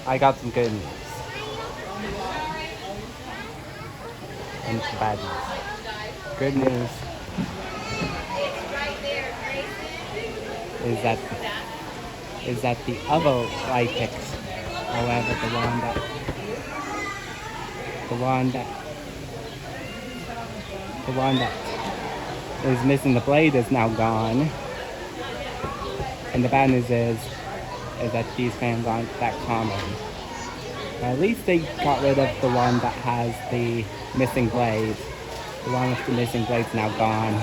I got some good news and some bad news. Good news is that the other Litex, however, the one that is missing the blade is now gone. And the bad news is that these fans aren't that common. At least they got rid of the one that has the missing blade. The one with the missing blade's now gone,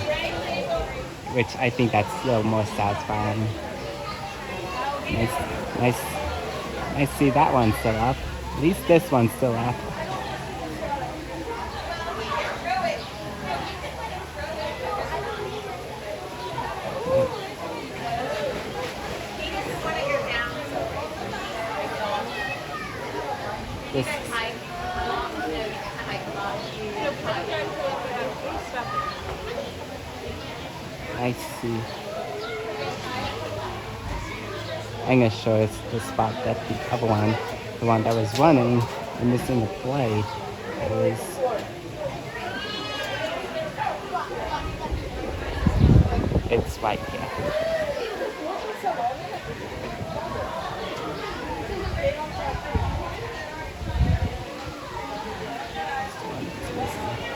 which I think that's a little more satisfying. Nice to see that one's still up. At least this one's still up. This, I see. I'm gonna show us the spot that the other one, the one that was running and missing the blade, is. It's right here.